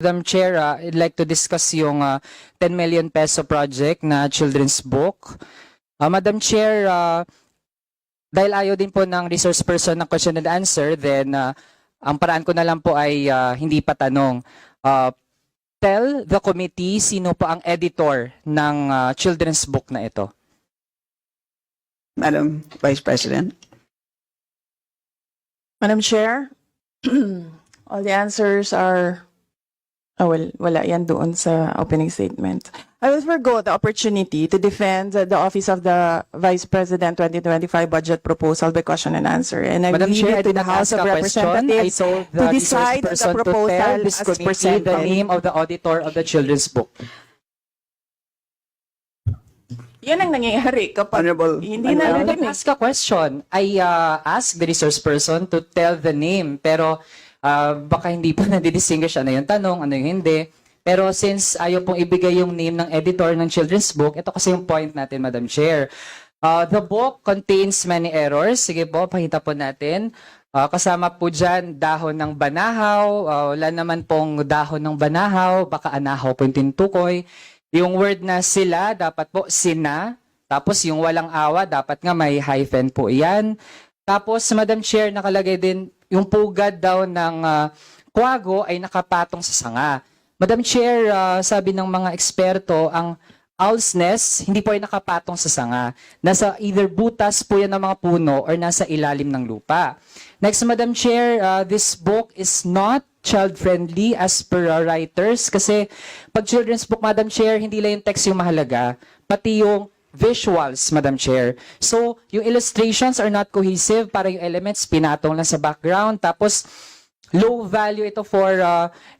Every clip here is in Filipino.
Madam Chair, I'd like to discuss yung 10 million peso project na children's book. Madam Chair, dahil ayaw din po ng resource person ng question and answer, then ang paraan ko na lang po ay hindi pa tanong. Tell the committee sino po ang editor ng children's book na ito. Madam Vice President. Madam Chair, all the answers are, wala yan doon sa opening statement. I will forgo the opportunity to defend the Office of the Vice President 2025 budget proposal by question and answer. And I Madam leave Chair, I it to did the not House ask of a question. I Representatives told to the decide resource the person to tell proposal this as committee the presented. name of the auditor of the children's book. Yan ang nangyayari kapag Honorable. hindi I na didn't ask a question. I asked the resource person to tell the name, pero baka hindi pa nadidistinguish ano yung tanong, ano yung hindi. Pero since ayaw pong ibigay yung name ng editor ng children's book, ito kasi yung point natin, Madam Chair. The book contains many errors. Sige po, pakita po natin. Kasama po dyan dahon ng banahaw. Wala naman pong dahon ng banahaw. Baka anahaw po yung tinutukoy. Yung word na sila, dapat po sina. Tapos yung walang awa, dapat nga may hyphen po yan. Tapos, Madam Chair, nakalagay din yung pugad daw ng kwago ay nakapatong sa sanga. Madam Chair, sabi ng mga eksperto, ang owl's nest hindi po ay nakapatong sa sanga. Nasa either butas po yan ng mga puno or nasa ilalim ng lupa. Next, Madam Chair, this book is not child-friendly as per writers kasi pag children's book, Madam Chair, hindi lang yung text yung mahalaga, pati yung visuals, Madam Chair. So, yung illustrations are not cohesive, para yung elements pinatong lang sa background, tapos low value ito for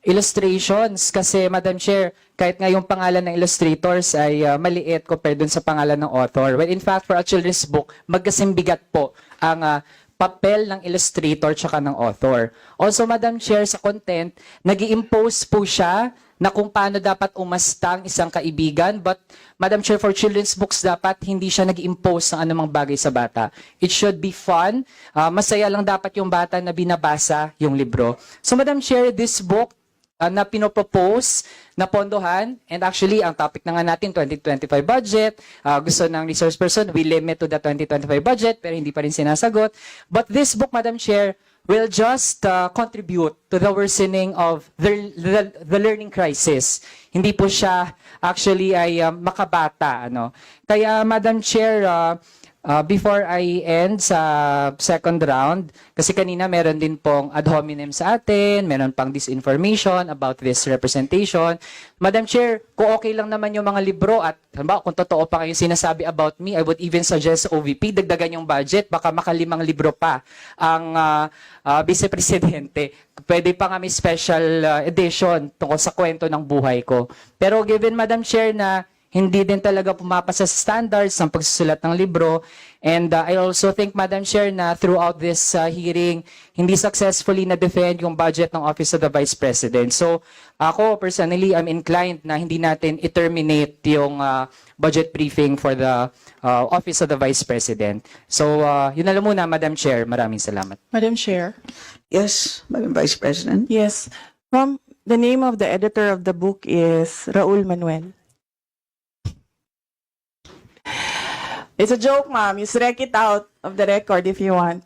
illustrations kasi, Madam Chair, kahit nga yung pangalan ng illustrators ay maliit compared dun sa pangalan ng author. Well, in fact, for a children's book, magkasimbigat po ang papel ng illustrator tsaka ng author. Also, Madam Chair, sa content, nag-i-impose po siya na kung paano dapat umasta ang isang kaibigan. But, Madam Chair, for children's books, dapat hindi siya nag-impose ng anumang bagay sa bata. It should be fun. Masaya lang dapat yung bata na binabasa yung libro. So, Madam Chair, this book na pinopropose na pondohan, and actually, ang topic na nga natin, 2025 budget, gusto ng resource person, we limit to the 2025 budget, pero hindi pa rin sinasagot. But this book, Madam Chair, will just contribute to the worsening of the learning crisis. Hindi po siya actually ay makabata. Kaya, Madam Chair, before I end sa second round, kasi kanina meron din pong ad hominem sa atin, meron pang disinformation about this representation. Madam Chair, kung okay lang naman yung mga libro at kung totoo pa kayong sinasabi about me, I would even suggest OVP, dagdagan yung budget, baka makalimang libro pa ang Vice Presidente. Pwede pa nga may special edition tungkol sa kwento ng buhay ko. Pero given, Madam Chair, na hindi din talaga pumapasa sa standards ng pagsusulat ng libro. And I also think, Madam Chair, na throughout this hearing, hindi successfully na-defend yung budget ng Office of the Vice President. So, ako, personally, I'm inclined na hindi natin i-terminate yung budget briefing for the Office of the Vice President. So, yun na lang muna, Madam Chair. Maraming salamat. Madam Chair. Yes, Madam Vice President. Yes. The name of the editor of the book is Raul Manuel. It's a joke, ma'am. You strike it out of the record if you want.